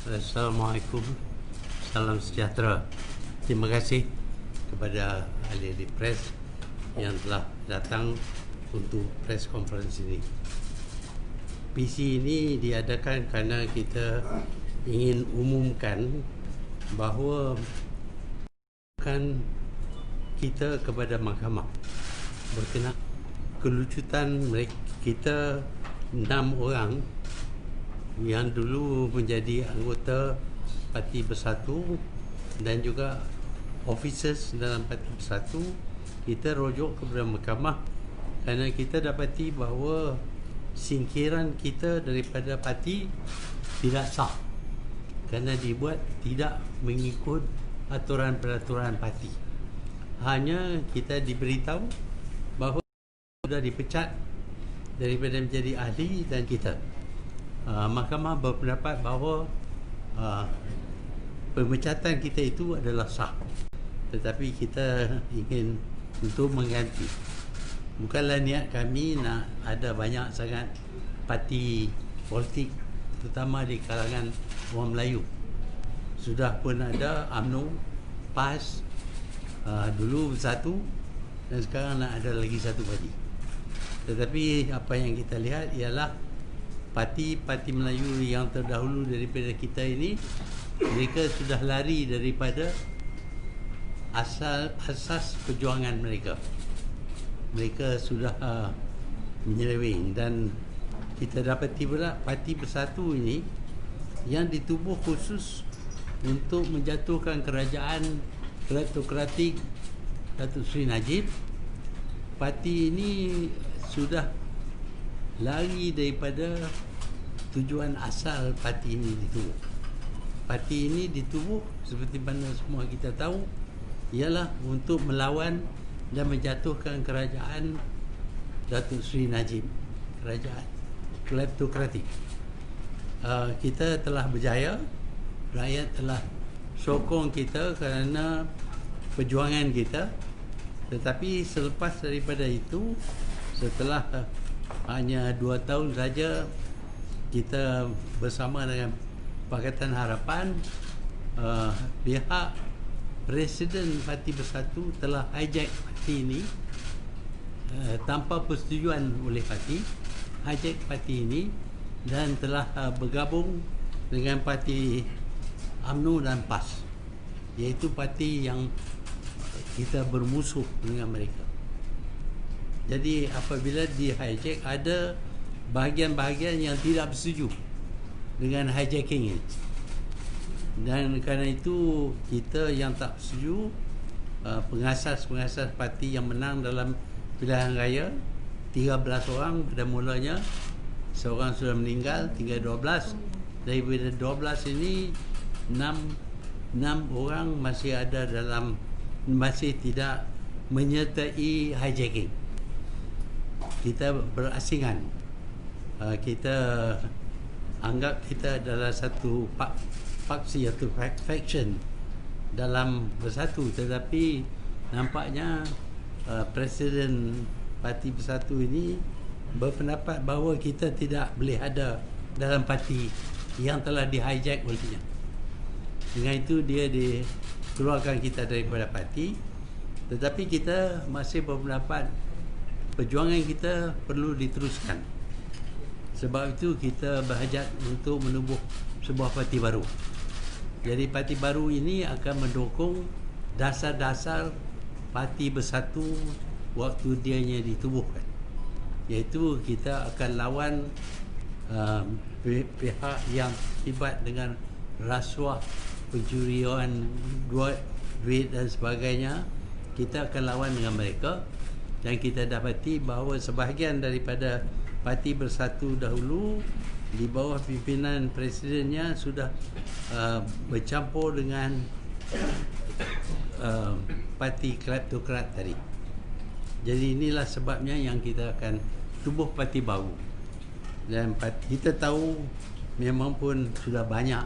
Assalamualaikum. Salam sejahtera. Terima kasih kepada ahli-ahli pres yang telah datang untuk press conference ini. PC ini diadakan kerana kita ingin umumkan bahawa kan kita kepada mahkamah berkenaan kelucutan mereka, kita 6 orang yang dulu menjadi anggota Parti Bersatu dan juga officers dalam Parti Bersatu, kita rujuk kepada mahkamah kerana kita dapati bahawa singkiran kita daripada parti tidak sah kerana dibuat tidak mengikut aturan-peraturan parti. Hanya kita diberitahu bahawa sudah dipecat daripada menjadi ahli dan kita mahkamah berpendapat bahawa pemecatan kita itu adalah sah, tetapi kita ingin untuk mengganti. Bukanlah niat kami nak ada banyak sangat parti politik, terutama di kalangan orang Melayu. Sudah pun ada UMNO, PAS, dulu Bersatu, dan sekarang nak ada lagi satu parti. Tetapi apa yang kita lihat ialah parti-parti Melayu yang terdahulu daripada kita ini, mereka sudah lari daripada asas perjuangan mereka. Mereka sudah menyeleweng, dan kita dapati pula Parti Bersatu ini yang ditubuh khusus untuk menjatuhkan kerajaan kleptokratik Datuk Seri Najib. Parti ini sudah lari daripada tujuan asal parti ini ditubuh. Parti ini ditubuh seperti mana semua kita tahu ialah untuk melawan dan menjatuhkan kerajaan Datuk Seri Najib, kerajaan kleptokratik. Kita telah berjaya, rakyat telah sokong kita kerana perjuangan kita. Tetapi selepas daripada itu, setelah hanya 2 tahun saja kita bersama dengan Pakatan Harapan, pihak Presiden Parti Bersatu telah hijack parti ini tanpa persetujuan oleh parti, hijack parti ini dan telah bergabung dengan parti UMNO dan PAS, iaitu parti yang kita bermusuh dengan mereka. Jadi apabila di hijack, ada bahagian-bahagian yang tidak bersetuju dengan hijacking ini, dan kerana itu kita yang tak bersetuju, pengasas-pengasas parti yang menang dalam pilihan raya 13 orang pada mulanya, seorang sudah meninggal, tinggal 12. Daripada 12 ini 6 orang masih ada dalam, masih tidak menyertai hijacking. Kita berasingan, kita anggap kita adalah satu faksi atau faction dalam Bersatu, tetapi nampaknya Presiden Parti Bersatu ini berpendapat bahawa kita tidak boleh ada dalam parti yang telah di-hijack olehnya. Dengan itu dia dikeluarkan kita daripada parti, tetapi kita masih berpendapat perjuangan kita perlu diteruskan. Sebab itu kita berhajat untuk menubuh sebuah parti baru. Jadi parti baru ini akan mendukung dasar-dasar Parti Bersatu waktu dianya ditubuhkan, iaitu kita akan lawan pihak yang terlibat dengan rasuah, pencurian duit dan sebagainya. Kita akan lawan dengan mereka. Dan kita dapati bahawa sebahagian daripada Parti Bersatu dahulu di bawah pimpinan presidennya sudah bercampur dengan parti kleptokrat tadi. Jadi inilah sebabnya yang kita akan tubuh parti baru. Dan kita tahu memang pun sudah banyak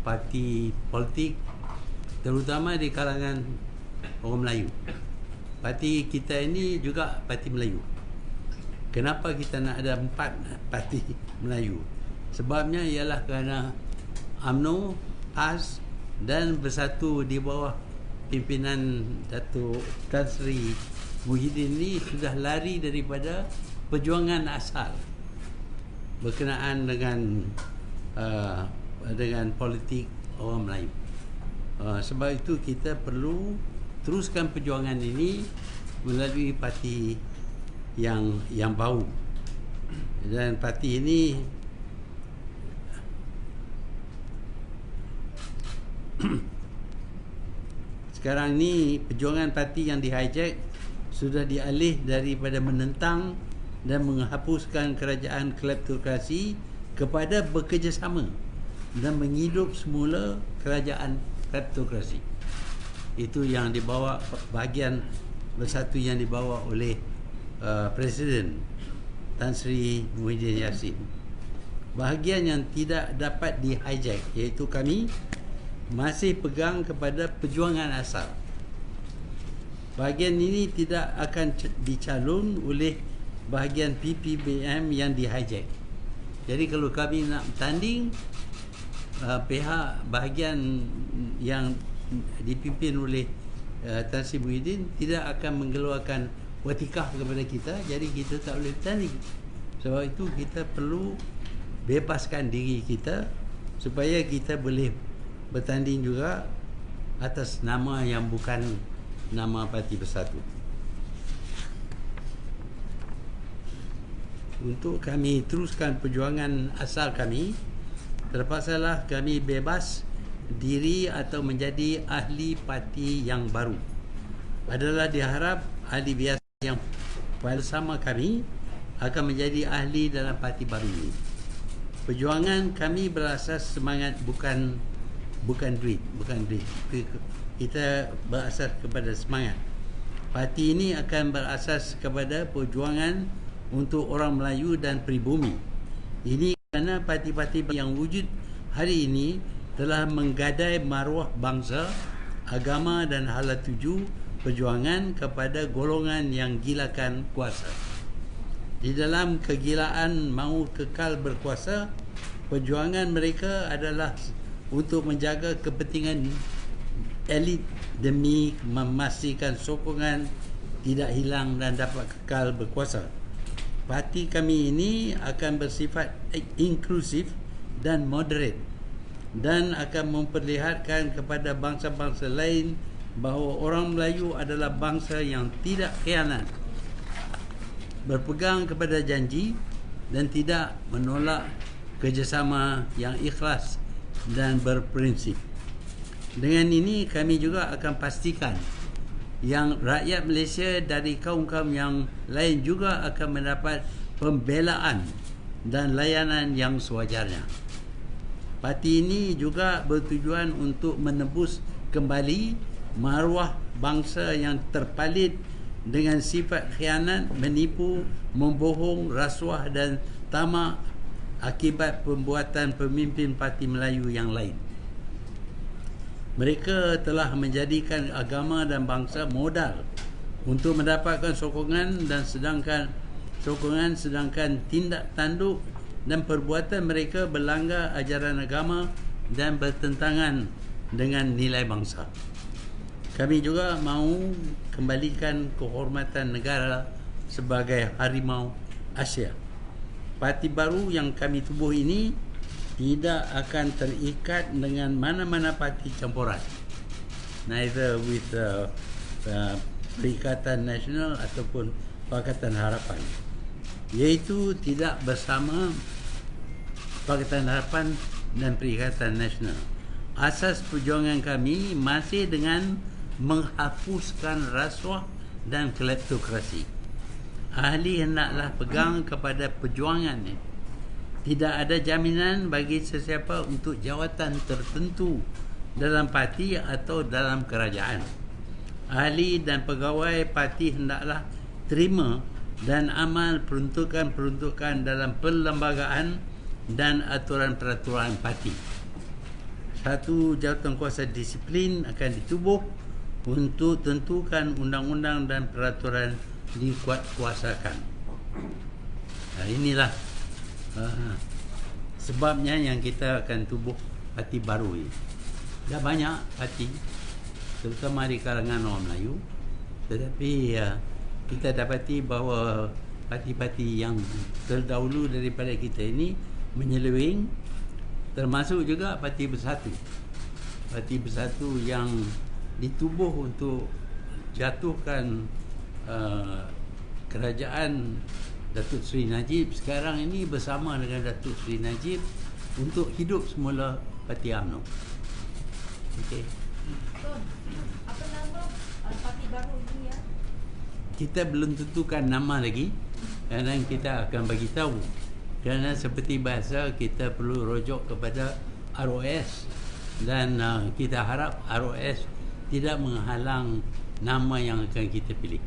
parti politik, terutama di kalangan orang Melayu. Parti kita ini juga parti Melayu. Kenapa kita nak ada 4 parti Melayu? Sebabnya ialah kerana UMNO, PAS dan Bersatu di bawah pimpinan Datuk Tan Sri Muhyiddin ini sudah lari daripada perjuangan asal berkenaan dengan politik orang Melayu. Sebab itu kita perlu teruskan perjuangan ini melalui parti yang baru. Dan parti ini sekarang ni perjuangan parti yang di-hijack sudah dialih daripada menentang dan menghapuskan kerajaan kleptokrasi kepada bekerjasama dan menghidup semula kerajaan kleptokrasi. Itu yang dibawa, bahagian Bersatu yang dibawa oleh Presiden Tan Sri Muhyiddin Yassin. Bahagian yang tidak dapat di-hijack, iaitu kami masih pegang kepada perjuangan asal. Bahagian ini tidak akan dicalon oleh bahagian PPBM yang di-hijack. Jadi kalau kami nak bertanding, pihak bahagian yang dipimpin oleh Tan Sri Muhyiddin tidak akan mengeluarkan watikah kepada kita, jadi kita tak boleh bertanding. Sebab itu kita perlu bebaskan diri kita supaya kita boleh bertanding juga atas nama yang bukan nama Parti Bersatu. Untuk kami teruskan perjuangan asal kami, terpaksalah kami bebas diri atau menjadi ahli parti yang baru. Adalah diharap ahli biasa yang bersama kami akan menjadi ahli dalam parti baru ini. Perjuangan kami berasas semangat, bukan duit. Kita berasas kepada semangat. Parti ini akan berasas kepada perjuangan untuk orang Melayu dan pribumi. Ini kerana parti-parti yang wujud hari ini telah menggadai maruah bangsa, agama dan hala tuju perjuangan kepada golongan yang gilakan kuasa. Di dalam kegilaan mahu kekal berkuasa, perjuangan mereka adalah untuk menjaga kepentingan elit demi memastikan sokongan tidak hilang dan dapat kekal berkuasa. Parti kami ini akan bersifat inklusif dan moderate dan akan memperlihatkan kepada bangsa-bangsa lain bahawa orang Melayu adalah bangsa yang tidak khianat, berpegang kepada janji dan tidak menolak kerjasama yang ikhlas dan berprinsip. Dengan ini kami juga akan pastikan yang rakyat Malaysia dari kaum-kaum yang lain juga akan mendapat pembelaan dan layanan yang sewajarnya. Parti ini juga bertujuan untuk menebus kembali maruah bangsa yang terpalit dengan sifat khianat, menipu, membohong, rasuah dan tamak akibat pembuatan pemimpin Parti Melayu yang lain. Mereka telah menjadikan agama dan bangsa modal untuk mendapatkan sokongan sedangkan tindak tanduk dan perbuatan mereka berlanggar ajaran agama dan bertentangan dengan nilai bangsa. Kami juga mahu kembalikan kehormatan negara sebagai harimau Asia. Parti baru yang kami tubuh ini tidak akan terikat dengan mana-mana parti campuran, neither with Perikatan Nasional ataupun Pakatan Harapan, iaitu tidak bersama Pakatan Harapan dan Perikatan Nasional. Asas perjuangan kami masih dengan menghapuskan rasuah dan kleptokrasi. Ahli hendaklah pegang kepada perjuangan ini. Tidak ada jaminan bagi sesiapa untuk jawatan tertentu dalam parti atau dalam kerajaan. Ahli dan pegawai parti hendaklah terima dan amal peruntukan-peruntukan dalam perlembagaan dan aturan-peraturan parti. Satu jawatan kuasa disiplin akan ditubuh untuk tentukan undang-undang dan peraturan dikuatkuasakan. Inilah sebabnya yang kita akan tubuh parti baru ini. Dah banyak parti, terutama di kalangan orang Melayu, tetapi kita dapati bahawa parti-parti yang terdahulu daripada kita ini menyeleweng, termasuk juga Parti Bersatu. Parti Bersatu yang ditubuh untuk jatuhkan kerajaan Datuk Seri Najib sekarang ini bersama dengan Datuk Seri Najib untuk hidup semula Parti UMNO. Okey. So, apa nama parti baru ini ya? Kita belum tentukan nama lagi, kerana kita akan bagi tahu. Kerana seperti bahasa kita perlu rujuk kepada ROS dan kita harap ROS tidak menghalang nama yang akan kita pilih.